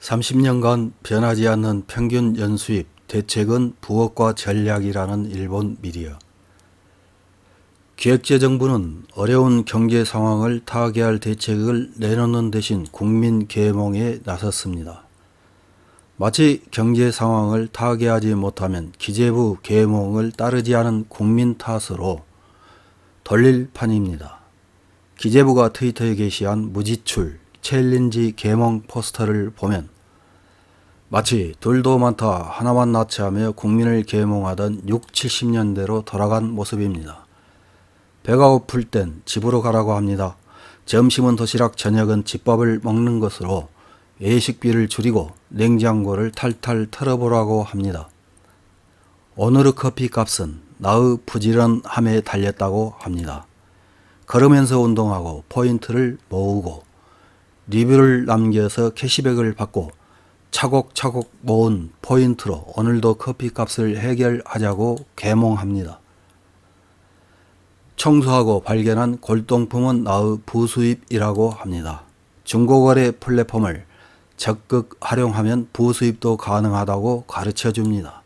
30년간 변하지 않는 평균 연수입 대책은 부업과 전략이라는 일본 미디어. 기획재정부는 어려운 경제 상황을 타개할 대책을 내놓는 대신 국민 계몽에 나섰습니다. 마치 경제 상황을 타개하지 못하면 기재부 계몽을 따르지 않은 국민 탓으로 돌릴 판입니다. 기재부가 트위터에 게시한 무지출 챌린지 계몽 포스터를 보면 마치 둘도 많다 하나만 낳지 하며 국민을 계몽하던 6, 70년대로 돌아간 모습입니다. 배가 고플 땐 집으로 가라고 합니다. 점심은 도시락, 저녁은 집밥을 먹는 것으로 외식비를 줄이고 냉장고를 탈탈 털어보라고 합니다. 오늘의 커피 값은 나의 부지런함에 달렸다고 합니다. 걸으면서 운동하고 포인트를 모으고 리뷰를 남겨서 캐시백을 받고 차곡차곡 모은 포인트로 오늘도 커피값을 해결하자고 계몽합니다. 청소하고 발견한 골동품은 나의 부수입이라고 합니다. 중고거래 플랫폼을 적극 활용하면 부수입도 가능하다고 가르쳐줍니다.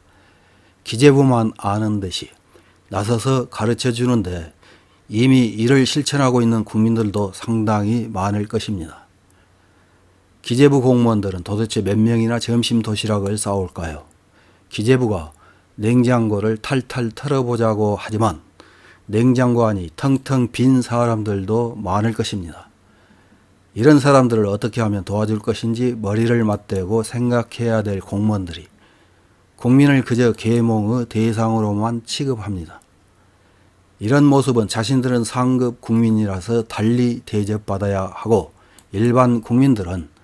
기재부만 아는 듯이 나서서 가르쳐주는데 이미 이를 실천하고 있는 국민들도 상당히 많을 것입니다. 기재부 공무원들은 도대체 몇 명이나 점심 도시락을 싸올까요? 기재부가 냉장고를 탈탈 털어보자고 하지만 냉장고 안이 텅텅 빈 사람들도 많을 것입니다. 이런 사람들을 어떻게 하면 도와줄 것인지 머리를 맞대고 생각해야 될 공무원들이 국민을 그저 계몽의 대상으로만 취급합니다. 이런 모습은 자신들은 상급 국민이라서 달리 대접받아야 하고 일반 국민들은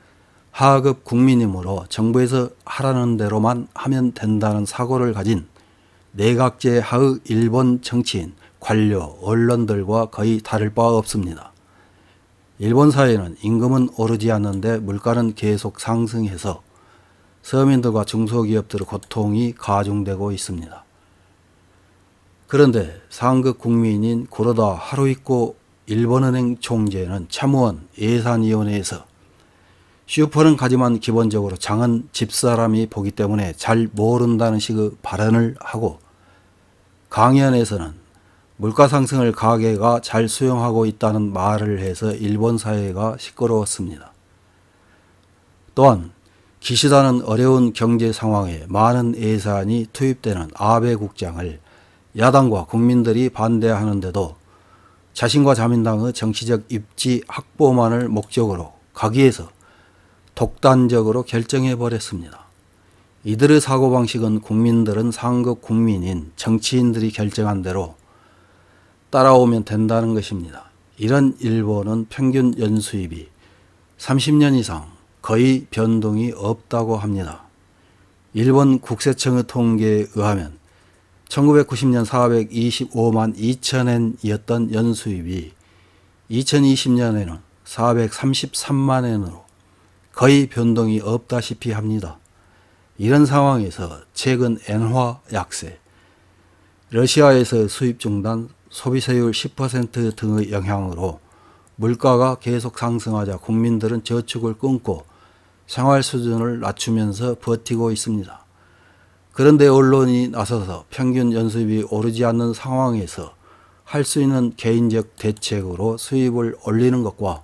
하급 국민이므로 정부에서 하라는 대로만 하면 된다는 사고를 가진 내각제 하의 일본 정치인, 관료, 언론들과 거의 다를 바 없습니다. 일본 사회는 임금은 오르지 않는데 물가는 계속 상승해서 서민들과 중소기업들의 고통이 가중되고 있습니다. 그런데 상급 국민인 구로다 하루이코 일본은행 총재는 참의원 예산위원회에서 슈퍼는 가지만 기본적으로 장은 집사람이 보기 때문에 잘 모른다는 식의 발언을 하고 강연에서는 물가 상승을 가계가 잘 수용하고 있다는 말을 해서 일본 사회가 시끄러웠습니다. 또한 기시다는 어려운 경제 상황에 많은 예산이 투입되는 아베 국장을 야당과 국민들이 반대하는데도 자신과 자민당의 정치적 입지 확보만을 목적으로 가기에서 독단적으로 결정해버렸습니다. 이들의 사고방식은 국민들은 상급 국민인 정치인들이 결정한 대로 따라오면 된다는 것입니다. 이런 일본은 평균 연수입이 30년 이상 거의 변동이 없다고 합니다. 일본 국세청의 통계에 의하면 1990년 425만 2천엔이었던 연수입이 2020년에는 433만 엔으로 거의 변동이 없다시피 합니다. 이런 상황에서 최근 엔화 약세, 러시아에서 수입 중단, 소비세율 10% 등의 영향으로 물가가 계속 상승하자 국민들은 저축을 끊고 생활 수준을 낮추면서 버티고 있습니다. 그런데 언론이 나서서 평균 연수입이 오르지 않는 상황에서 할 수 있는 개인적 대책으로 수입을 올리는 것과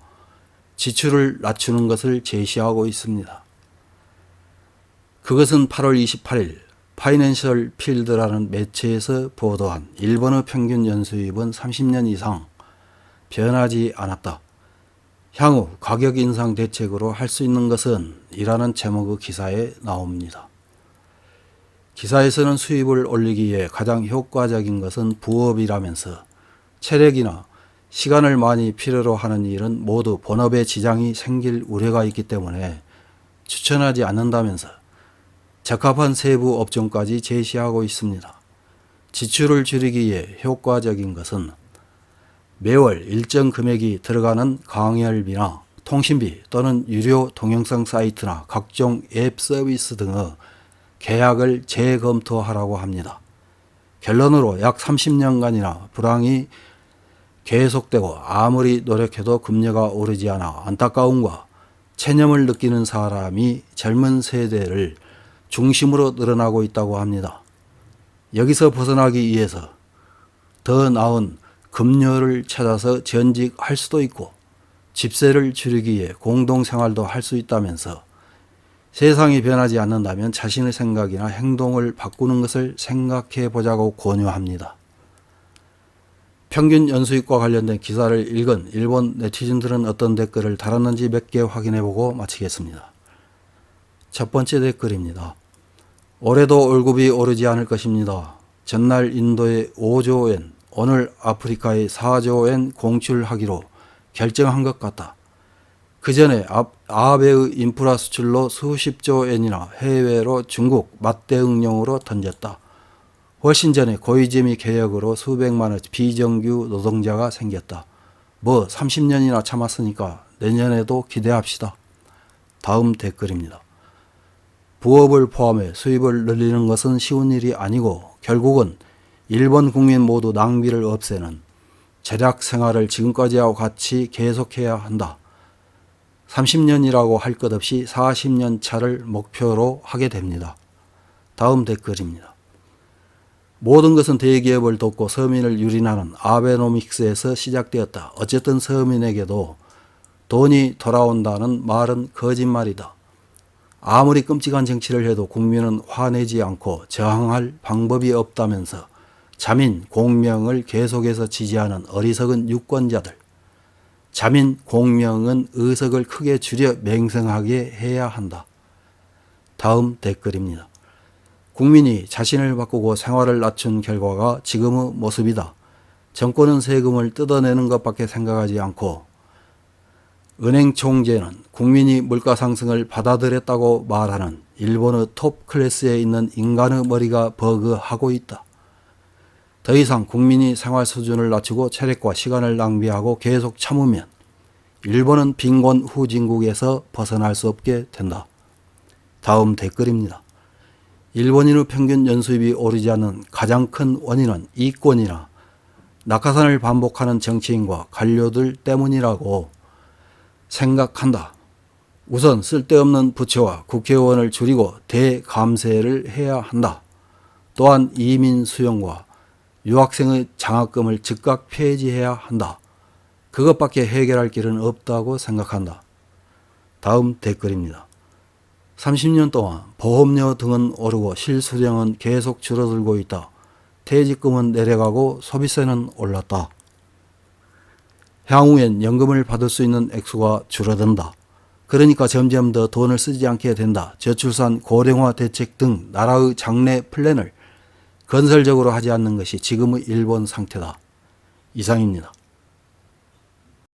지출을 낮추는 것을 제시하고 있습니다. 그것은 8월 28일 파이낸셜 필드라는 매체에서 보도한 일본의 평균 연수입은 30년 이상 변하지 않았다. 향후 가격 인상 대책으로 할 수 있는 것은 이라는 제목의 기사에 나옵니다. 기사에서는 수입을 올리기 위해 가장 효과적인 것은 부업이라면서 체력이나 시간을 많이 필요로 하는 일은 모두 본업에 지장이 생길 우려가 있기 때문에 추천하지 않는다면서 적합한 세부 업종까지 제시하고 있습니다. 지출을 줄이기 위해 효과적인 것은 매월 일정 금액이 들어가는 강연비나 통신비 또는 유료 동영상 사이트나 각종 앱 서비스 등의 계약을 재검토하라고 합니다. 결론으로 약 30년간이나 불황이 계속되고 아무리 노력해도 금리가 오르지 않아 안타까움과 체념을 느끼는 사람이 젊은 세대를 중심으로 늘어나고 있다고 합니다. 여기서 벗어나기 위해서 더 나은 급료를 찾아서 전직할 수도 있고 집세를 줄이기 위해 공동생활도 할 수 있다면서 세상이 변하지 않는다면 자신의 생각이나 행동을 바꾸는 것을 생각해 보자고 권유합니다. 평균 연수익과 관련된 기사를 읽은 일본 네티즌들은 어떤 댓글을 달았는지 몇 개 확인해 보고 마치겠습니다. 첫 번째 댓글입니다. 올해도 월급이 오르지 않을 것입니다. 전날 인도에 5조 엔, 오늘 아프리카에 4조 엔 공출하기로 결정한 것 같다. 그 전에 아베의 인프라 수출로 수십조 엔이나 해외로 중국 맞대응용으로 던졌다. 훨씬 전에 고이즈미 개혁으로 수백만의 비정규 노동자가 생겼다. 뭐 30년이나 참았으니까 내년에도 기대합시다. 다음 댓글입니다. 부업을 포함해 수입을 늘리는 것은 쉬운 일이 아니고 결국은 일본 국민 모두 낭비를 없애는 절약 생활을 지금까지와 같이 계속해야 한다. 30년이라고 할 것 없이 40년 차를 목표로 하게 됩니다. 다음 댓글입니다. 모든 것은 대기업을 돕고 서민을 유린하는 아베노믹스에서 시작되었다. 어쨌든 서민에게도 돈이 돌아온다는 말은 거짓말이다. 아무리 끔찍한 정치를 해도 국민은 화내지 않고 저항할 방법이 없다면서 자민, 공명을 계속해서 지지하는 어리석은 유권자들. 자민, 공명은 의석을 크게 줄여 맹성하게 해야 한다. 다음 댓글입니다. 국민이 자신을 바꾸고 생활을 낮춘 결과가 지금의 모습이다. 정권은 세금을 뜯어내는 것밖에 생각하지 않고 은행 총재는 국민이 물가 상승을 받아들였다고 말하는 일본의 톱 클래스에 있는 인간의 머리가 버그하고 있다. 더 이상 국민이 생활 수준을 낮추고 체력과 시간을 낭비하고 계속 참으면 일본은 빈곤 후진국에서 벗어날 수 없게 된다. 다음 댓글입니다. 일본인의 평균 연수입이 오르지 않는 가장 큰 원인은 이권이나 낙하산을 반복하는 정치인과 관료들 때문이라고 생각한다. 우선 쓸데없는 부처와 국회의원을 줄이고 대감세를 해야 한다. 또한 이민 수용과 유학생의 장학금을 즉각 폐지해야 한다. 그것밖에 해결할 길은 없다고 생각한다. 다음 댓글입니다. 30년 동안 보험료 등은 오르고 실수령은 계속 줄어들고 있다. 퇴직금은 내려가고 소비세는 올랐다. 향후엔 연금을 받을 수 있는 액수가 줄어든다. 그러니까 점점 더 돈을 쓰지 않게 된다. 저출산 고령화 대책 등 나라의 장래 플랜을 건설적으로 하지 않는 것이 지금의 일본 상태다. 이상입니다.